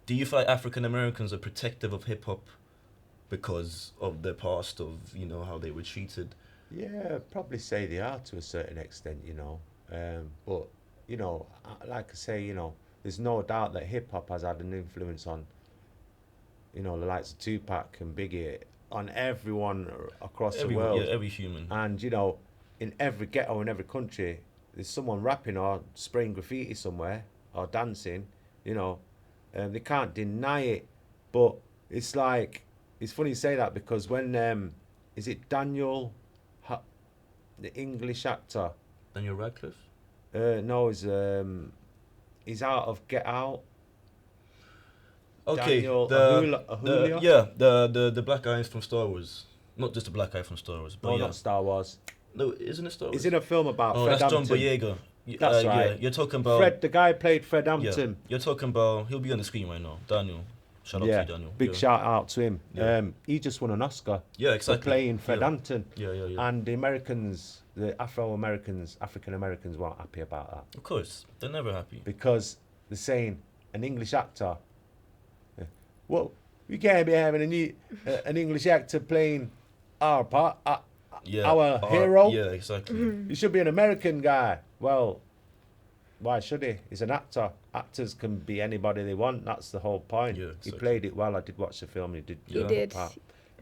do you feel like African Americans are protective of hip hop because of their past, of how they were treated? Yeah, I'd probably say they are to a certain extent, you know. But, you know, like I say, you know, there's no doubt that hip hop has had an influence on, you know, the likes of Tupac and Biggie, on everyone across the Everyone, world. yeah, every human. And, you know, in every ghetto in every country, there's someone rapping or spraying graffiti somewhere or dancing, you know. They can't deny it. But it's like, it's funny you say that because when, is it Daniel, the English actor? Daniel Radcliffe? No, he's out of Get Out. Okay, Daniel the Ahulio? the black guy from Star Wars. Not just the black guy from Star Wars, but No, yeah. not Star Wars. No, isn't it Star Wars? He's in a film about Oh, Fred that's John Hampton. Boyega. That's Yeah, right. you're talking about Fred, the guy played Fred Yeah, Hampton. you're talking about. He'll be on the screen right now. Daniel. Shout out to Yeah, you, Daniel. big yeah. shout out to him. Yeah. He just won an Oscar Yeah, for exactly. playing Fred yeah. Hampton. Yeah. And the Americans, the African Americans weren't happy about that Of course, they're never happy. because they're saying an English actor. Well, we can't be having an English actor playing our part, Yeah, our hero. Yeah, exactly. He should be an American guy. Well, why should he? He's an actor. Actors can be anybody they want. That's the whole point. Yeah, He exactly. played it well. I did watch the film. He did. He the did. part.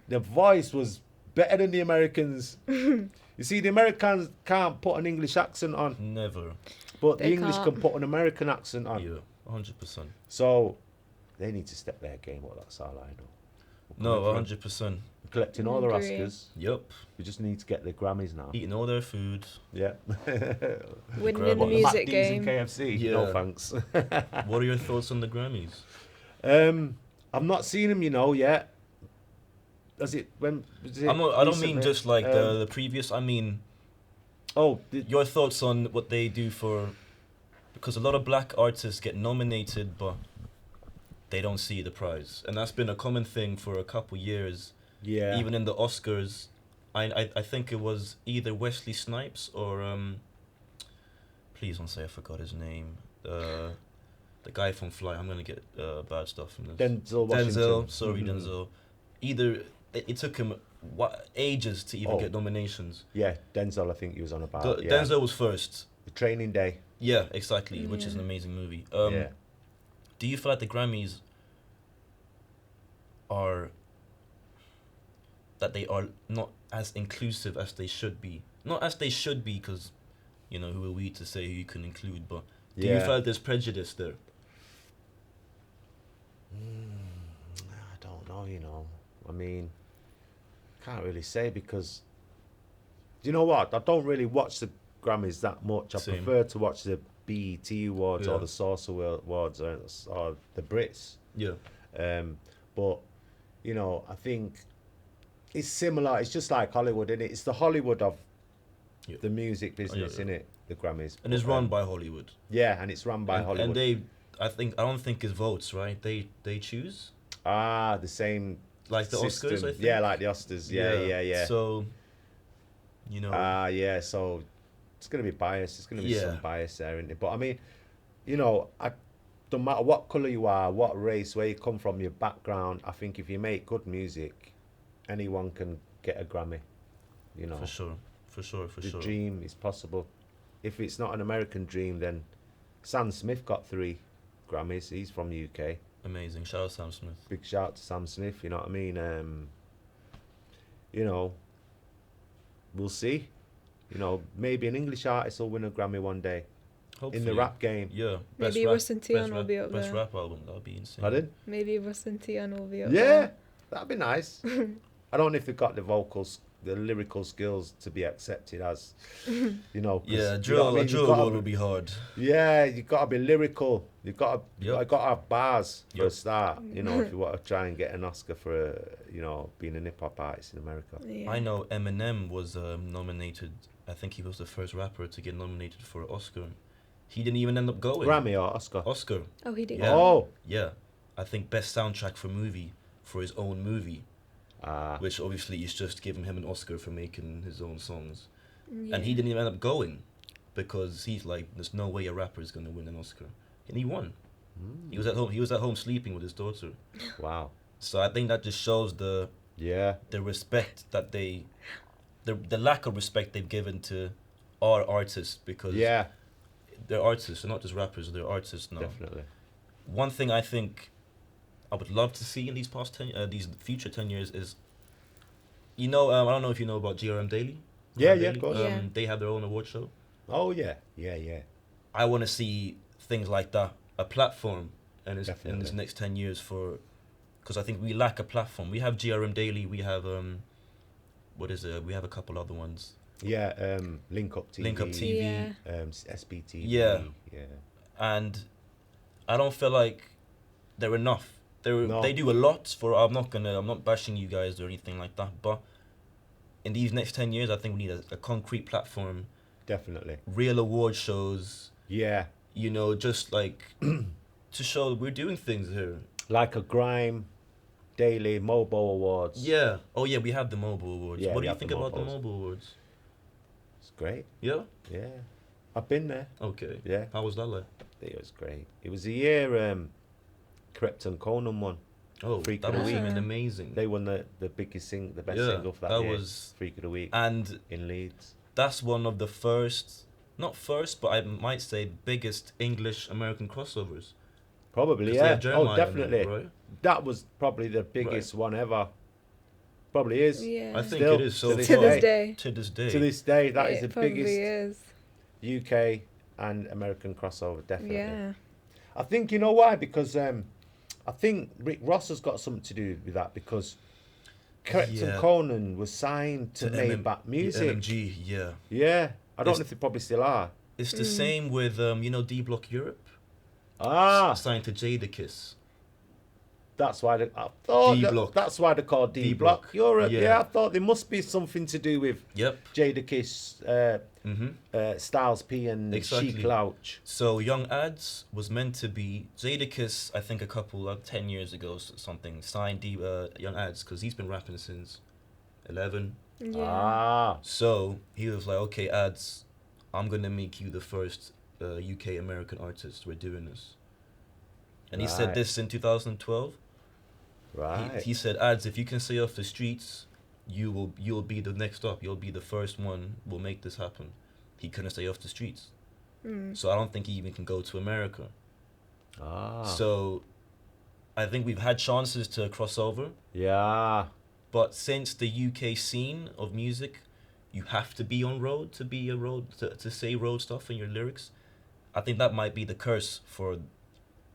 The voice was better than the Americans. You see, the Americans can't put an English accent on, Never. but They the English can't. can put an American accent on. Yeah, 100%. So they need to step their game up. That's all I know. No, We're 100%. collecting all the Agree. Oscars. Yep. We just need to get the Grammys now. Eating all their food. Yeah. Winning Grab in the on. music McD's game. and KFC. Yeah. No thanks. What are your thoughts on the Grammys? I've not seen him, you know, yet. Does it when? Was it I don't mean recently? just like the previous. I mean Oh, your thoughts on what they do for, because a lot of black artists get nominated, but they don't see the prize, and that's been a common thing for a couple years. yeah. Even in the Oscars, I think it was either Wesley Snipes or please don't say I forgot his name. The guy from Fly. I'm gonna get bad stuff from this. Denzel Washington. Denzel, sorry, Mhm. Denzel. Either it took him ages to even Oh. get nominations. Yeah, Denzel. I think he was on about. Yeah. Denzel was first. The Training Day. Yeah, exactly, which is an Yeah. amazing movie. Yeah. Do you feel like the Grammys are they are not as inclusive as they should be? Not as they should be, because who are we to say who you can include? But do you Yeah. feel like there's prejudice there? I don't know, you know. I mean, can't really say because, you know what? I don't really watch the Grammys that much. I Same. prefer to watch the BET Awards Yeah. or the Source Awards or the Brits. Yeah. But, you know, I think it's similar. It's just like Hollywood, isn't it? It's the Hollywood of Yeah. the music business, yeah. isn't it? The Grammys. And it's But, run by Hollywood. Yeah, and it's run by Hollywood. And I don't think it's votes, right? They choose the same like the system. Oscars. I think. Yeah, like the Oscars. Yeah. So, you know. Yeah, so it's going to be biased. There's going to be Yeah. some bias there, isn't it? But I mean, you know, don't matter what colour you are, what race, where you come from, your background, I think if you make good music, anyone can get a Grammy, you know. For sure. The dream is possible. If it's not an American dream, then Sam Smith got 3 Grammys. He's from the UK. Amazing. Shout out Sam Smith. Big shout out to Sam Smith, you know what I mean? You know, we'll see. You know, maybe an English artist will win a Grammy one day. Hopefully. In the rap game. Yeah. Maybe Russ and Tion will be up Best there. rap album. That would be insane. Pardon? Maybe Russ and Tion will be up Yeah, there. that'd be nice. I don't know if they've got the vocals, the lyrical skills to be accepted as, you know. 'cause, Yeah, you know drill. what I mean? A You've drill gotta award be- would be hard. Yeah, you got to be lyrical. You got to Yep. have bars for a Yep. start. You know, if you want to try and get an Oscar for being a hip hop artist in America. Yeah. I know Eminem was nominated. I think he was the first rapper to get nominated for an Oscar. He didn't even end up going. Grammy or Oscar? Oscar. Oh, he did. Yeah. Oh, Yeah. I think best soundtrack for movie for his own movie, which obviously is just giving him an Oscar for making his own songs. Yeah. And he didn't even end up going because he's like, there's no way a rapper is going to win an Oscar. And he won. He was at home sleeping with his daughter. wow. So I think that just shows the Yeah, respect that the lack of respect they've given to our artists, because yeah, they're artists, they're not just rappers, they're artists now. definitely. One thing I think I would love to see in these these future 10 years is, I don't know if you know about GRM Daily. Yeah, GRM yeah, Daily? of course. Yeah. They have their own award show. Oh, yeah, yeah. I want to see things like that, a platform in this Definitely. next 10 years because I think we lack a platform. We have GRM Daily, we have, we have a couple other ones. Yeah, Link Up TV. Link Up TV. Yeah. SBTV. Yeah. Yeah. And I don't feel like they're enough. No. They do a lot I'm not bashing you guys or anything like that, but in these next 10 years, I think we need a concrete platform, Definitely. real award shows, Yeah. just like to show that we're doing things here. Like a Grime Daily Mobile Awards. Yeah. Oh yeah, we have the mobile awards. Yeah, What we do you have think the about the mobiles. mobile awards? It's great. Yeah. Yeah. I've been there. Okay. Yeah. How was that like? It was great. It was the year Krypton Conan won. Oh, Freak that of the was Week. even amazing. They won the biggest the best Yeah, single for that that year. was- Freak of the Week And in Leeds. that's one of the first, not first, but I might say biggest English American crossovers. Probably, 'Cause they yeah. had Jeremiah Oh, in it, definitely. right? That was probably the biggest one ever. Probably is. Yeah. I think Still, it is so to this to far. this day. To this day. To this day, that is it the probably biggest is. UK and American crossover, definitely. Yeah. I think, you know why? Because I think Rick Ross has got something to do with that, because Krypton Yeah. Conan was signed to Maybach Music. MMG, yeah. Yeah. I don't It's- know if they probably still are. It's the same with, D Block Europe. Signed to Jadakiss. That's why I thought D-Block. that's why they're called D D-Block. Block Europe. Yeah. Yeah, I thought there must be something to do with Yep. Jadakiss, Styles P, and Exactly. Chic Louch. So Young Ads was meant to be Jadakiss. I think a couple 10 years ago, something signed Young Ads because he's been rapping since 11. Yeah. Ah, So he was like, okay, Ads, I'm gonna make you the first UK American artist. We're doing this. And he said Right. this in 2012. right. He said, Ads, if you can stay off the streets, you'll be the next up. You'll be the first one. We'll make this happen. He couldn't stay off the streets. So I don't think he even can go to America. Ah, So I think we've had chances to cross over, yeah, but since the UK scene of music, you have to be on road to be a road to say road stuff in your lyrics. I think that might be the curse for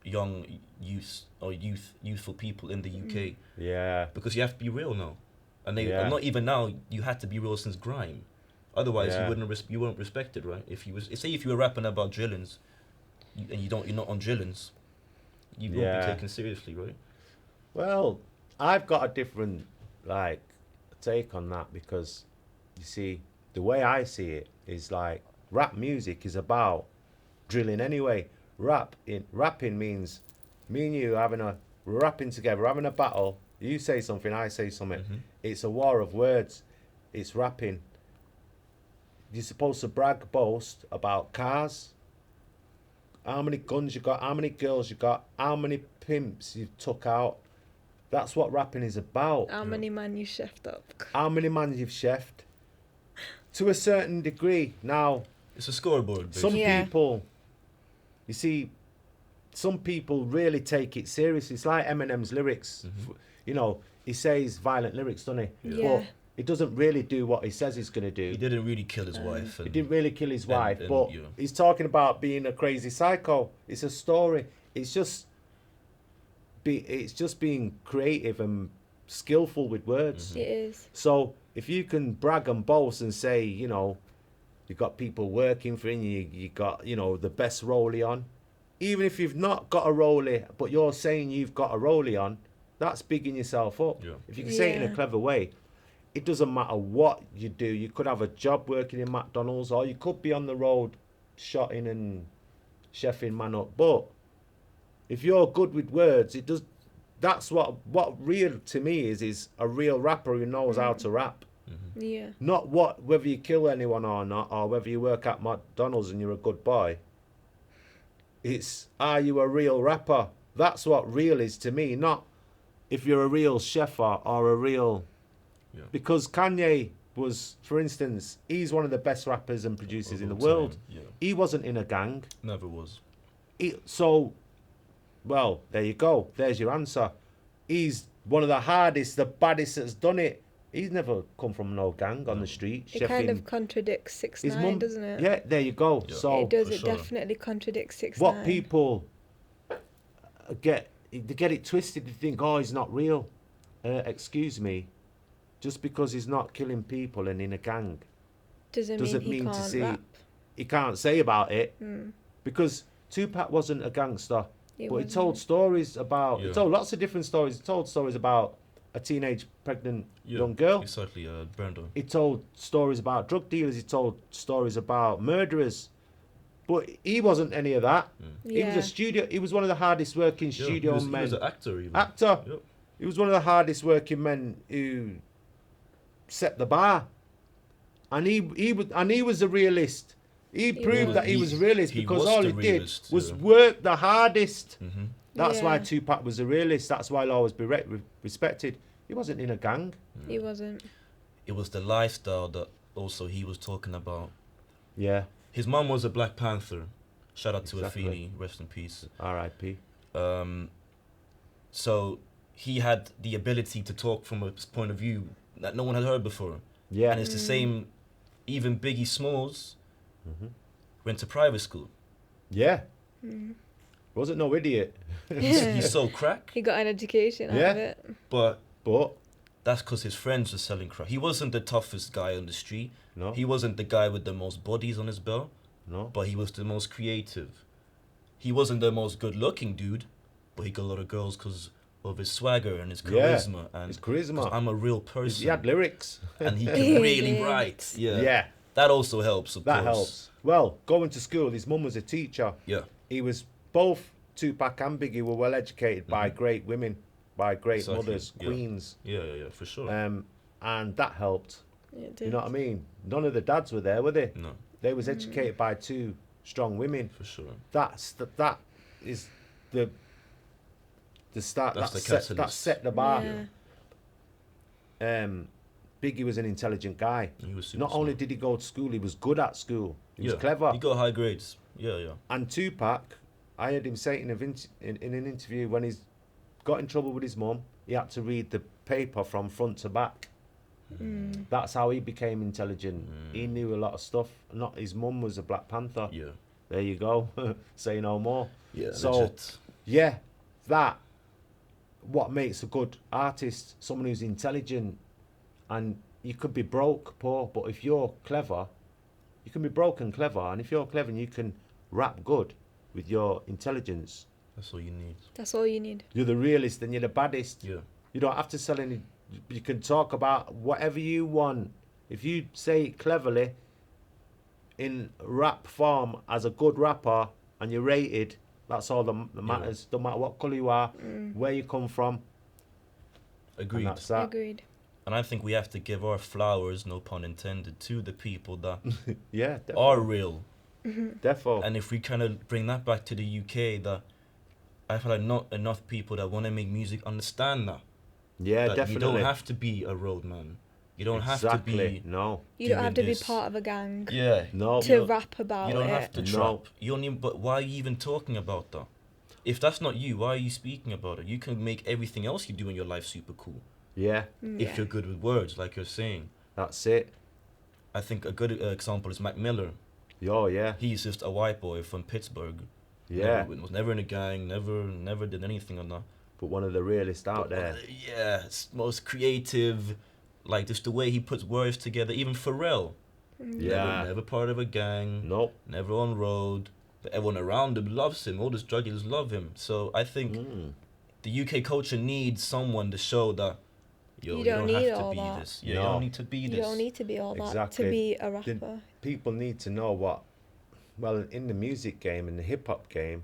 young youthful people in the UK Yeah. because you have to be real now, and Yeah. and not even now. You had to be real since grime, otherwise Yeah. you weren't respected, right? If you were rapping about drillings, and you're not on drillings, you won't Yeah. be taken seriously, right? Well, I've got a different like take on that because you see the way I see it is like rap music is about drilling anyway. Rapping means me and you we're rapping together, having a battle. You say something, I say something. Mm-hmm. It's a war of words. It's rapping. You're supposed to brag, boast about cars, how many guns you got, how many girls you got, how many pimps you took out. That's what rapping is about. How many man you chefed up? How many man you've chefed. To a certain degree. Now, It's a scoreboard. some Basically. Yeah. people, you see, some people really take it seriously. It's like Eminem's lyrics. You know, he says violent lyrics, doesn't he? Yeah. But he doesn't really do what he says he's going to do. He didn't really kill his wife. He And didn't really kill his wife, and, but you know. he's talking about being a crazy psycho. It's a story. It's just being creative and skillful with words. It is. So if you can brag and boast and say, you know, you've got people working for you, you got, you know, the best rollie on, even if you've not got a rollie, but you're saying you've got a rollie on, that's bigging yourself up. Yeah. If you can say it in a Yeah. clever way, it doesn't matter what you do. You could have a job working in McDonald's, or you could be on the road shotting and chefing man up. But if you're good with words, it does. That's what real to me is a real rapper who knows how to rap. Yeah. Not whether you kill anyone or not, or whether you work at McDonald's and you're a good boy. It's, are you a real rapper? That's what real is to me. Not if you're a real chef or a real. Yeah. Because Kanye was, for instance, he's one of the best rappers and producers Of in the all world. time, yeah. He wasn't in a gang. Never was. Well, there you go. There's your answer. He's one of the hardest, the baddest that's done it. He's never come from no gang on the street. It kind of contradicts 6ix9ine, doesn't it? Yeah, there you go. Yeah. So It does. for It sure. definitely contradicts 6ix9ine. what people they get it twisted. They think, oh, he's not real. Excuse me. Just because he's not killing people and in a gang doesn't doesn't mean he mean to can't say rap. he can't say about it. Mm. Because Tupac wasn't a gangster, He but he wasn't. told stories about. He Yeah. told lots of different stories. He told stories about a teenage pregnant Yeah, young girl. Exactly, Brando. He told stories about drug dealers. He told stories about murderers. But he wasn't any of that. He was Yeah. a studio. He was one of the hardest working Yeah, studio he men. was an actor even. Actor. Yep. He was one of the hardest working men who set the bar. And he was a realist. He proved was. that he was a realist He because was all the he did realist, was yeah. work the hardest. Mm-hmm. That's why Yeah. Tupac was a realist. That's why he'll always be respected. He wasn't in a gang. He wasn't. It was the lifestyle that also he was talking about. Yeah. His mum was a Black Panther. Shout out to Exactly. Afeni, rest in peace. R.I.P. So he had the ability to talk from a point of view that no one had heard before. Yeah. And it's the same, even Biggie Smalls Mm-hmm. went to private school. Yeah. Wasn't no idiot. He sold crack, He got an education out Yeah. of it. but But that's because his friends were selling crack. He wasn't the toughest guy on the street. no. He wasn't the guy with the most bodies on his belt, No. but he was the most creative. He wasn't the most good-looking dude, but he got a lot of girls because of his swagger and his Yeah, charisma. And his charisma. 'cause I'm a real person, He had lyrics. and he He can really did. write. Yeah. Yeah. That also helps, of That course. helps. Well, going to school, his mum was a teacher. Yeah. He was both Tupac and Biggie were well educated by great women, by great Exactly, mothers, yeah. queens. Yeah, for sure. And that helped. It did. You know what I mean? None of the dads were there, were they? No, They was educated by two strong women. for sure. That is the start. That's the That catalyst. set the bar. Yeah. Biggie was an intelligent guy. He was super Not only smart. did he go to school, he was good at school. He was Yeah, clever. He got high grades. Yeah. And Tupac, I heard him say in an interview when he's got in trouble with his mum, he had to read the paper from front to back. That's how he became intelligent. He knew a lot of stuff. Not his mum was a Black Panther. Yeah. There you go. Say no more. Yeah. So legit. yeah, that what makes a good artist, someone who's intelligent, and you could be broke, poor, but if you're clever, you can be broke and clever, and if you're clever and you can rap good with your intelligence, That's all you need. That's all you need. you're the realest and you're the baddest. Yeah. You don't have to sell any. You can talk about whatever you want. If you say it cleverly in rap form as a good rapper and you're rated, that's all that matters. Don't matter what colour you are, where you come from. Agreed. And that's that. Agreed. And I think we have to give our flowers, no pun intended, to the people that Yeah, are real. defo. And if we kind of bring that back to the UK, that I feel like not enough people that want to make music understand that. Yeah, That definitely. You don't have to be a roadman. You don't have to Exactly. be. No. You don't doing have to this. be part of a gang Yeah. No. to rap about You don't it. have to No. trap. You don't even. But why are you even talking about that? If that's not you, why are you speaking about it? You can make everything else you do in your life super cool Yeah, if you're good with words, like you're saying. that's it. I think a good example is Mac Miller. Oh, yeah. He's just a white boy from Pittsburgh. Yeah. Was never in a gang. Never did anything on that. But one of the realest out there. Yeah, it's most creative. Like just the way he puts words together. Even Pharrell. Yeah. Never part of a gang. Nope. Never on road. But everyone around him loves him. All the drug dealers love him. So I think the UK culture needs someone to show that you don't need have to all be that. this. Yeah, you No. don't need to be this. You don't need to be all that Exactly. to be a The- rapper. People need to know what, well, in the music game, in the hip hop game,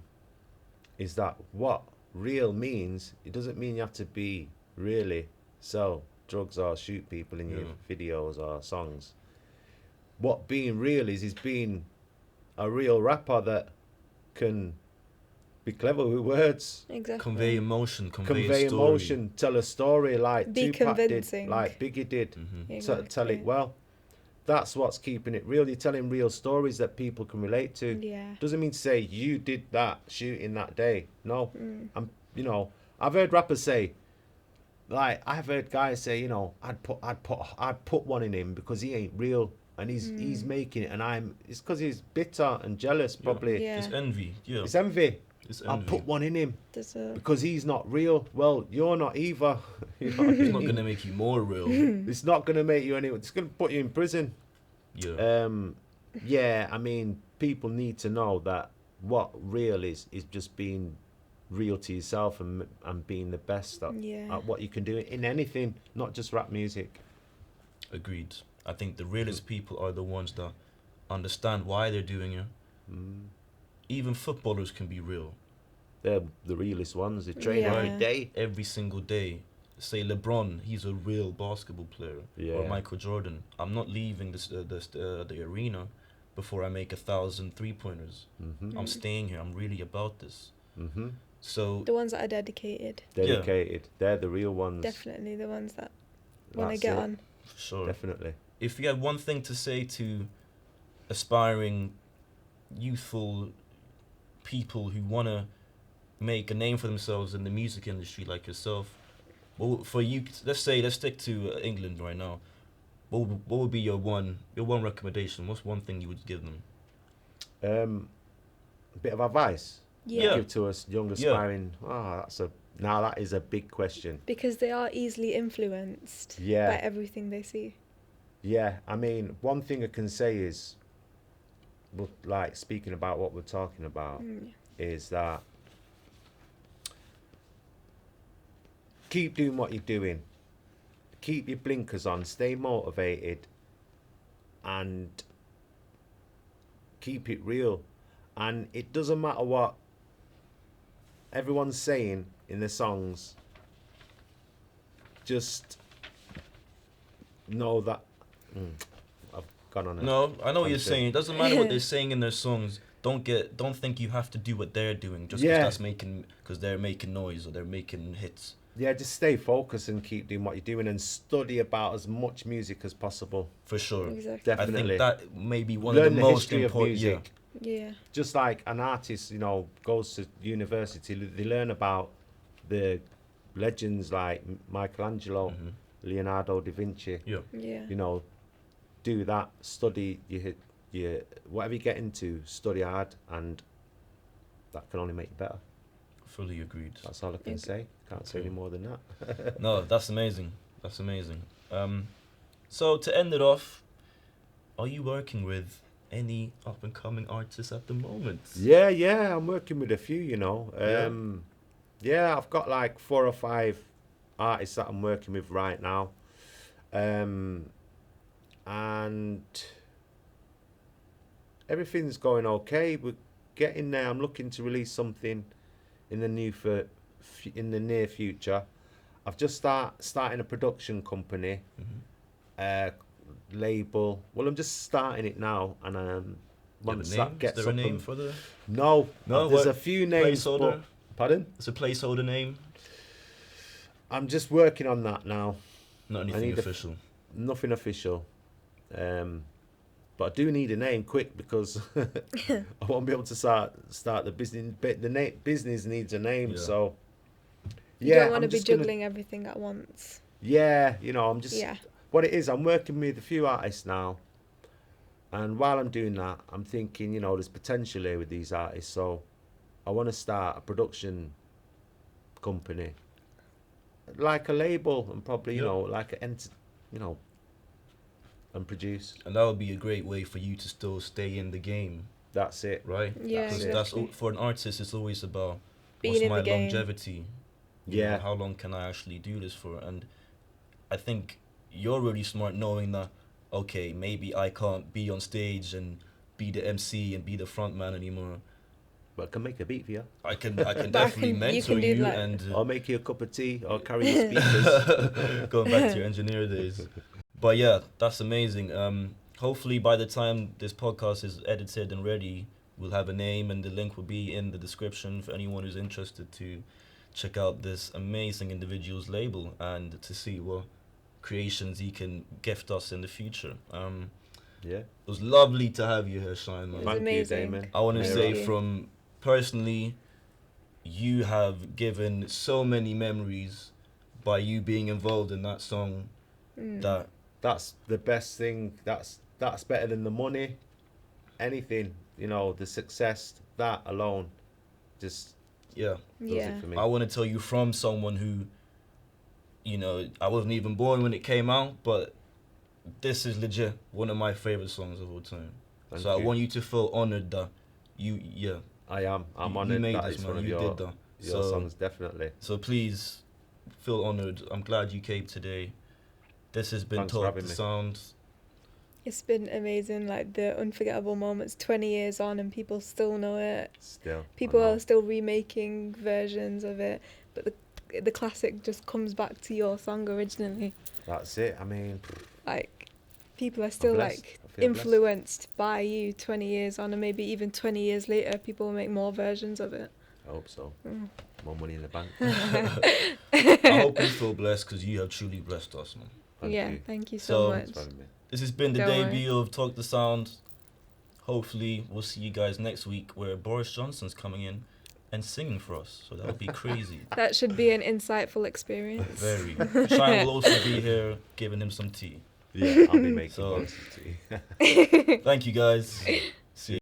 is that what real means. It doesn't mean you have to be really sell drugs or shoot people in your videos or songs. What being real is being a real rapper that can be clever with words, Exactly. Convey emotion, convey convey a story. emotion, tell a story like Be Tupac convincing. did, like Biggie did. Tell Exactly. it well. That's what's keeping it real. You're telling real stories that people can relate to. Yeah. Doesn't mean to say you did that shooting that day. No. Mm. I've heard rappers say, like, I've heard guys say, I'd put one in him because he ain't real and he's making it, and it's because he's bitter and jealous probably. Yeah. It's envy. Yeah. It's envy. It's I'll envy. put one in him There's a because he's not real. Well, you're not either. You know what I It's not mean? gonna make you more real. It's not gonna make you any. It's gonna put you in prison. Yeah. Yeah, I mean, people need to know that what real is just being real to yourself and being the best at what you can do in anything, not just rap music. Agreed. I think the realest people are the ones that understand why they're doing it. Even footballers can be real. They're the realest ones. They train Yeah. every day. Every single day. Say LeBron, he's a real basketball player. Or Yeah. Michael Jordan. I'm not leaving the arena before I make 1,000 3-pointers. I'm staying here. I'm really about this. Mm-hmm. So the ones that are dedicated. Dedicated. They're the real ones. Definitely the ones that want to That's get it. on. for sure. Definitely. If you had one thing to say to aspiring, youthful people who want to make a name for themselves in the music industry like yourself, for you, let's stick to England right now. What would be your one recommendation? What's one thing you would give them? A bit of advice. Yeah. Give to us young aspiring. That is a big question. Because they are easily influenced Yeah. by everything they see. Yeah, I mean, one thing I can say is, like, speaking about what we're talking about, is that keep doing what you're doing. Keep your blinkers on, stay motivated, and keep it real. And it doesn't matter what everyone's saying in the songs, just know that I've gone on. No, I know what you're tangent. saying. It doesn't matter what they're saying in their songs. Don't think you have to do what they're doing just because they're making noise or they're making hits. Yeah, just stay focused and keep doing what you're doing and study about as much music as possible. For sure. Exactly. Definitely. I think that may be one Learn of the the most history of important. music. Yeah. Just like an artist, goes to university, they learn about the legends like Michelangelo, Leonardo da Vinci. Yeah. Yeah. Do that, study, you whatever you get into, study hard, and that can only make you better. Fully agreed. That's all I can say. Can't say any more than that. No, that's amazing. That's amazing. So to end it off, are you working with any up and coming artists at the moment? Yeah, I'm working with a few, you know. Yeah, I've got like 4 or 5 artists that I'm working with right now. And everything's going okay. We're getting there. I'm looking to release something in the near future. I've just starting a production company, label. Well, I'm just starting it now, and once that gets Is there up a name and- for the no, there's what? a few names. Placeholder? But, pardon? It's a placeholder name, I'm just working on that now. not I anything need official. Nothing official. But I do need a name quick because I won't be able to start the business. But the business needs a name, Yeah. so You yeah, don't want to I'm be just gonna- juggling everything at once. Yeah, you know, I'm just Yeah. what it is. I'm working with a few artists now, and while I'm doing that, I'm thinking, you know, there's potential here with these artists. So I want to start a production company, like a label, and probably you Yeah. know, like you know, and produce. And that would be a great way for you to still stay in the game, That's it. right? Yeah, Because exactly. for an artist, it's always about Being what's in my the game. longevity. You know, Yeah. how long can I actually do this for? And I think you're really smart knowing that, okay, maybe I can't be on stage and be the MC and be the front man anymore. But I can make a beat for you. I can But definitely you mentor can do you that. and I'll make you a cup of tea. I'll carry the speakers. going back to your engineer days. But yeah, that's amazing. Hopefully by the time this podcast is edited and ready, we'll have a name and the link will be in the description for anyone who's interested to check out this amazing individual's label and to see what creations he can gift us in the future. Yeah. It was lovely to have you here, Shine, man. It was Thank amazing. you, Damon. I want to Thank say you. from personally, you have given so many memories by you being involved in that song that That's the best thing. That's better than the money. Anything, you know, the success, that alone, just yeah. does Yeah. it for me. I want to tell you from someone who, you know, I wasn't even born when it came out, but this is legit one of my favorite songs of all time. Thank so I you. want you to feel honored that you I am. I'm you honoured made that this, it's man. one of You your did that. your So- songs, definitely. So please feel honored. I'm glad you came today. This has been Thanks for Talk having the me. Sound. It's been amazing, like the unforgettable moments 20 years on and people still know it. Still, People I know. are still remaking versions of it, but the classic just comes back to your song originally. That's it. I mean, Like, people are still blessed. like I feel influenced by you 20 years on, and maybe even 20 years later, people will make more versions of it. I hope so. Mm. More money in the bank. I hope you feel blessed because you have truly blessed us, man. Thank yeah, you. thank you So- so Thanks much. for having me. This has been the Don't worry. debut of Talk the Sound. Hopefully, we'll see you guys next week where Boris Johnson's coming in and singing for us. So that'll be crazy. That should be an insightful experience. Very. Shine will also be here giving him some tea. Yeah, I'll be making So- lots of tea. Thank you guys. See you.